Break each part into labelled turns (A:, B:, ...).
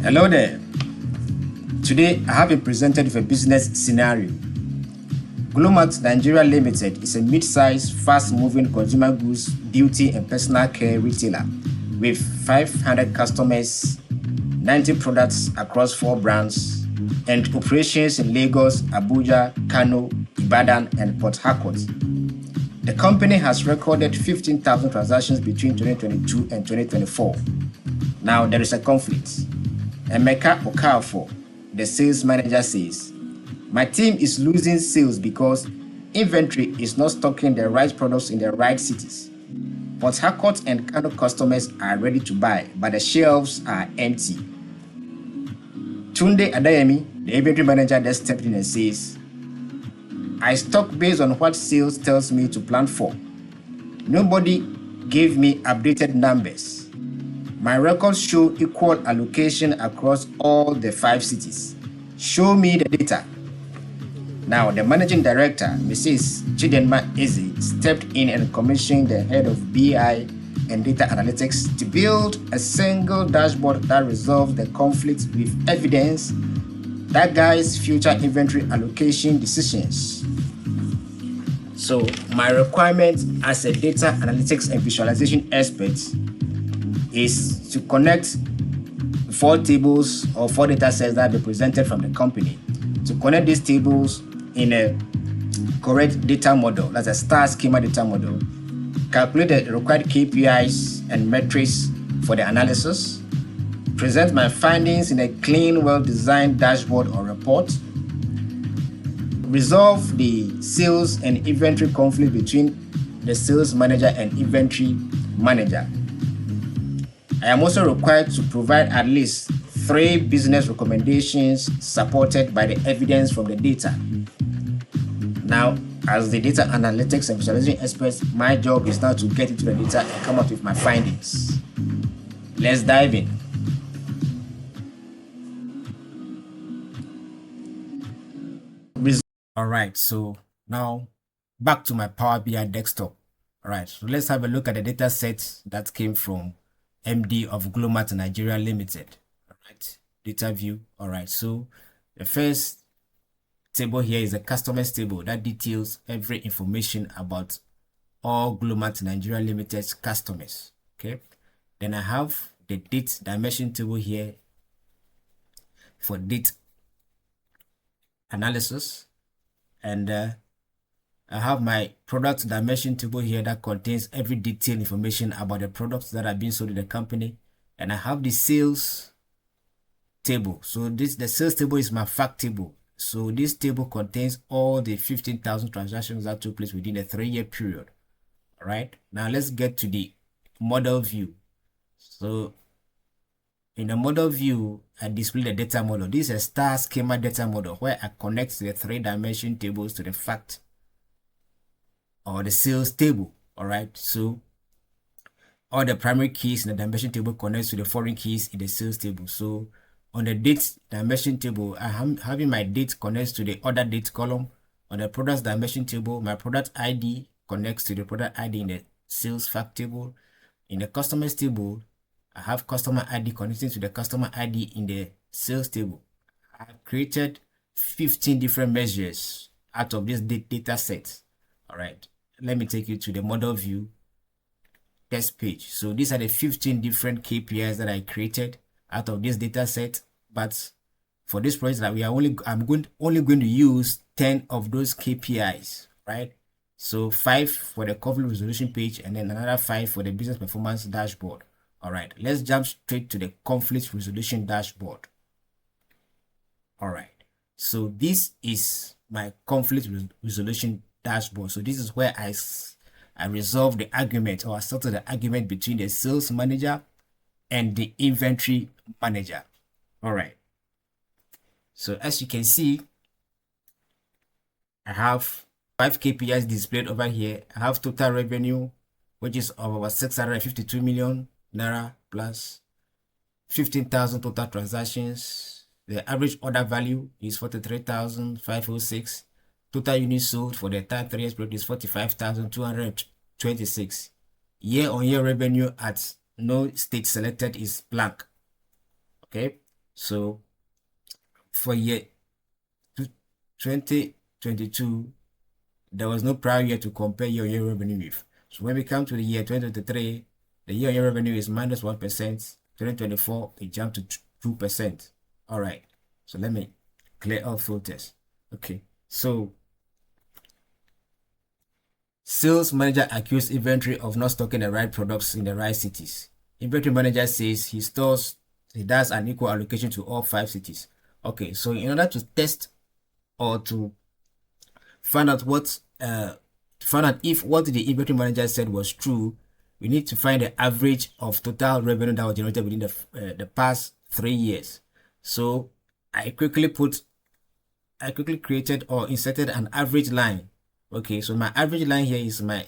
A: Hello there. Today, I have been presented with a business scenario. GlowMart Nigeria Limited is a mid-sized, fast-moving consumer goods, beauty and personal care retailer with 500 customers, 90 products across 4 brands, and operations in Lagos, Abuja, Kano, Ibadan, and Port Harcourt. The company has recorded 15,000 transactions between 2022 and 2024. Now, there is a conflict. Emeka Okafor, the sales manager, says, "My team is losing sales because inventory is not stocking the right products in the right cities. Port Harcourt and Kano customers are ready to buy, but the shelves are empty." Tunde Adayemi, the inventory manager, then stepped in and says, "I stock based on what sales tells me to plan for. Nobody gave me updated numbers. My records show equal allocation across all the 5 cities. Show me the data." Now, the managing director, Mrs. Chidenma Eze, stepped in and commissioned the head of BI and data analytics to build a single dashboard that resolves the conflict with evidence that guides future inventory allocation decisions. So, my requirement as a data analytics and visualization expert is to connect 4 tables or 4 data sets that have been presented from the company, to connect these tables in a correct data model, that's a Star Schema data model, calculate the required KPIs and metrics for the analysis, present my findings in a clean, well-designed dashboard or report, resolve the sales and inventory conflict between the sales manager and inventory manager. I am also required to provide at least 3 business recommendations supported by the evidence from the data. Now, as the data analytics and visualization expert, my job is now to get into the data and come up with my findings. Let's dive in. All right, so now back to my Power BI desktop. All right, so let's have a look at the data set that came from MD of GlowMart Nigeria Limited. All right, data view. All right, so the first table here is a customers table that details every information about all GlowMart Nigeria Limited's customers. Okay, then I have the date dimension table here for date analysis, and I have my product dimension table here that contains every detailed information about the products that are being sold in the company. And I have the sales table. So the sales table is my fact table. So this table contains all the 15,000 transactions that took place within a 3-year period. All right. Now let's get to the model view. So in the model view, I display the data model. This is a Star Schema data model where I connect the 3-dimension tables to the fact or the sales table. All right, so all the primary keys in the dimension table connects to the foreign keys in the sales table. So on the date dimension table, I am having my date connects to the order date column. On the products dimension table, my product ID connects to the product ID in the sales fact table. In the customers table, I have customer ID connecting to the customer ID in the sales table. I have created 15 different measures out of this data set. All right, let me take you to the model view test page. So these are the 15 different KPIs that I created out of this data set. But for this project that I'm only going to use 10 of those KPIs, right? So 5 for the conflict resolution page and then another 5 for the business performance dashboard. All right, let's jump straight to the conflict resolution dashboard. All right, so this is my conflict resolution dashboard. So this is where I resolve the argument, or I settle the argument between the sales manager and the inventory manager. All right, so as you can see, I have 5 KPIs displayed over here. I have total revenue, which is of about 652 million naira plus 15,000 total transactions. The average order value is 43,506. Total units sold for the entire 3 years period is 45,226. Year-on-year revenue at no state selected is blank. Okay, So for year 2022, there was no prior year to compare year-on-year revenue with. So when we come to the year 2023, the year-on-year revenue is minus 1%. 2024, it jumped to 2%. All right. So let me clear all filters. Okay. So sales manager accused inventory of not stocking the right products in the right cities. Inventory manager says he does an equal allocation to all 5 cities. Okay, so in order to test or to find out if what the inventory manager said was true, we need to find the average of total revenue that was generated within the past 3 years. So I quickly created or inserted an average line. Okay, so my average line here is my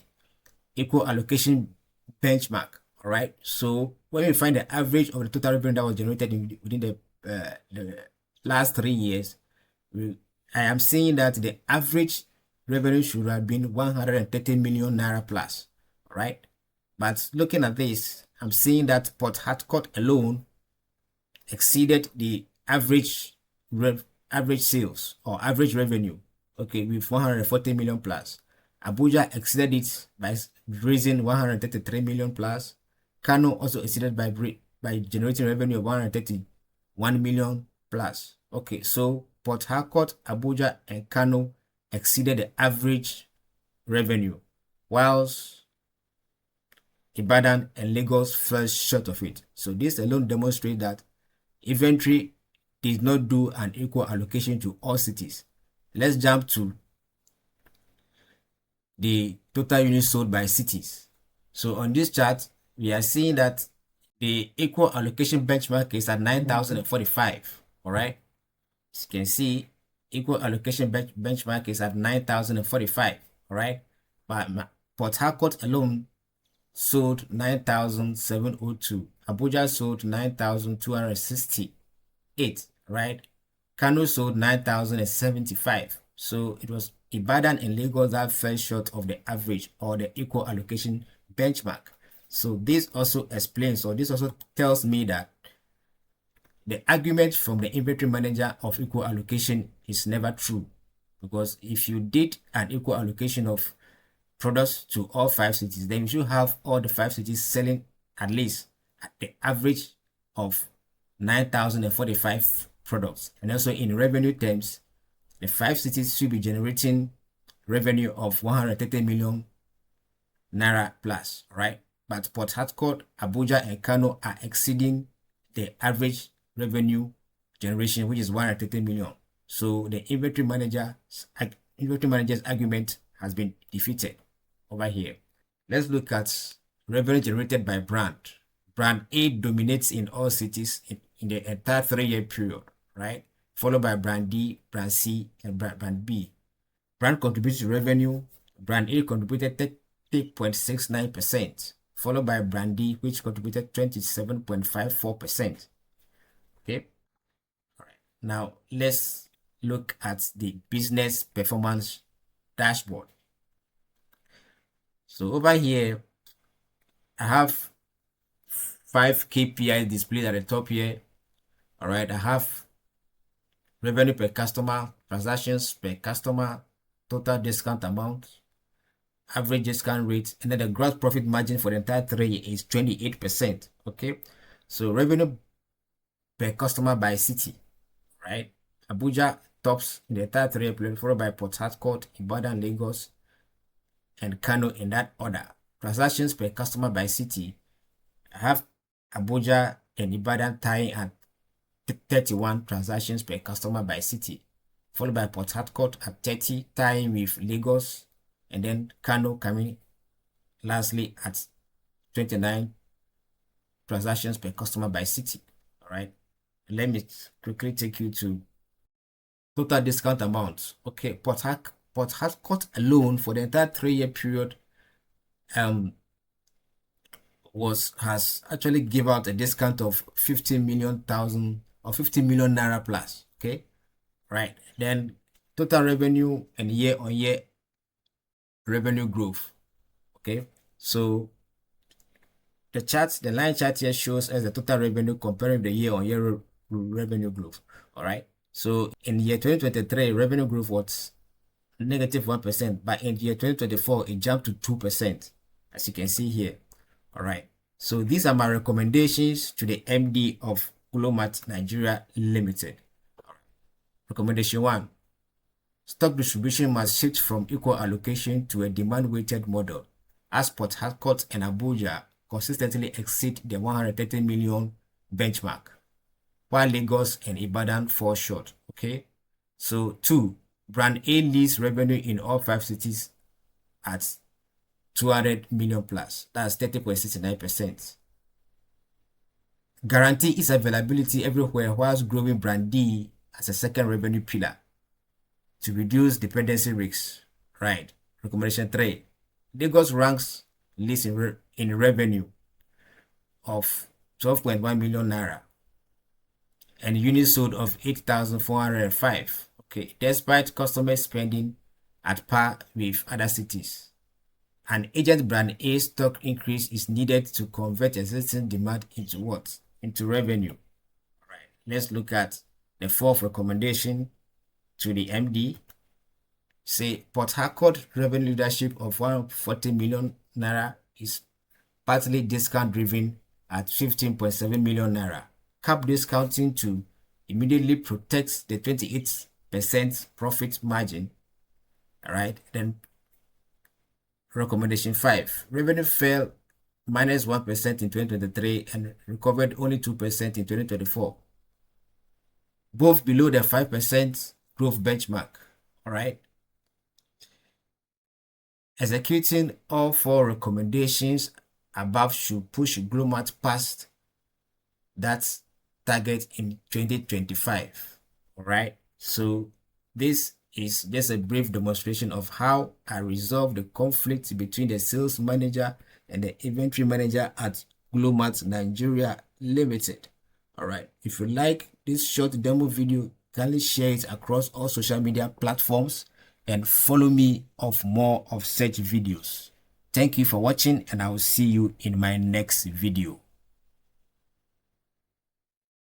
A: equal allocation benchmark. All right, so when we find the average of the total revenue that was generated within the last 3 years, I am seeing that the average revenue should have been 130 million naira plus. All right, but looking at this, I'm seeing that Port Harcourt alone exceeded the average sales or average revenue, okay, with 140 million plus. Abuja exceeded it by raising 133 million plus. Kano also exceeded by generating revenue of 131 million plus. Okay, so Port Harcourt, Abuja, and Kano exceeded the average revenue, whilst Ibadan and Lagos fell short of it. So this alone demonstrates that inventory did not do an equal allocation to all cities. Let's jump to the total units sold by cities. So on this chart, we are seeing that the equal allocation benchmark is at 9,045. All right. As you can see, equal allocation benchmark is at 9,045. All right. But Port Harcourt alone sold 9,702. Abuja sold 9,268. Right. Kano sold 9,075. So it was Ibadan and Lagos that fell short of the average or the equal allocation benchmark. So this also explains, or this also tells me that the argument from the inventory manager of equal allocation is never true, because if you did an equal allocation of products to all 5 cities, then you should have all the 5 cities selling at least at the average of 9,045 products. And also in revenue terms, the 5 cities should be generating revenue of 130 million naira plus, right? But Port Harcourt, Abuja, and Kano are exceeding the average revenue generation, which is 130 million. So the inventory manager's argument has been defeated over here. Let's look at revenue generated by brand. Brand A dominates in all cities in the entire 3-year period, right? Followed by brand D, brand C, and brand B. Brand contributes to revenue. Brand A contributed 30.69%, followed by brand D, which contributed 27.54%. Okay. All right. Now let's look at the business performance dashboard. So over here, I have 5 KPIs displayed at the top here. All right. I have revenue per customer, transactions per customer, total discount amount, average discount rate, and then the gross profit margin for the entire 3 years is 28%. Okay. So revenue per customer by city, right? Abuja tops in the entire 3-year period, followed by Port Harcourt, Ibadan, Lagos, and Kano in that order. Transactions per customer by city, I have Abuja and Ibadan tying at 31 transactions per customer by city, followed by Port Harcourt at 30, tying with Lagos, and then Kano coming lastly at 29 transactions per customer by city. All right, let me quickly take you to total discount amount. Okay, Port Harcourt alone for the entire 3-year period has actually give out a discount of 50 million naira plus. Okay, right. Then total revenue and year-on-year revenue growth. Okay, so the line chart here shows us the total revenue comparing the year-on-year revenue growth. All right. So in year 2023, revenue growth was negative 1%, but in year 2024, it jumped to 2%, as you can see here. All right. So these are my recommendations to the MD of GlowMart Nigeria Limited. Recommendation 1. Stock distribution must shift from equal allocation to a demand-weighted model, as Port Harcourt and Abuja consistently exceed the 130 million benchmark, while Lagos and Ibadan fall short. Okay. So 2. Brand A leads revenue in all 5 cities at 200 million plus. That's 30.69%. Guarantee its availability everywhere whilst growing brand D as a second revenue pillar to reduce dependency risks. Right. Recommendation 3. Lagos ranks least in revenue of 12.1 million naira and units sold of 8,405. Okay, despite customer spending at par with other cities. An agent brand A stock increase is needed to convert existing demand into what? Into revenue. All right, let's look at the 4th recommendation to the MD. Say Port Harcourt revenue leadership of 140 million naira is partly discount driven at 15.7 million naira. Cap discounting to immediately protects the 28% profit margin. All right, then recommendation 5. Revenue fell minus 1% in 2023 and recovered only 2% in 2024. Both below the 5% growth benchmark. All right. Executing all 4 recommendations above should push GlowMart past that target in 2025. All right. So this is just a brief demonstration of how I resolve the conflict between the sales manager and the inventory manager at GlowMart Nigeria Limited. All right. If you like this short demo video, kindly share it across all social media platforms and follow me of more of such videos. Thank you for watching, and I will see you in my next video.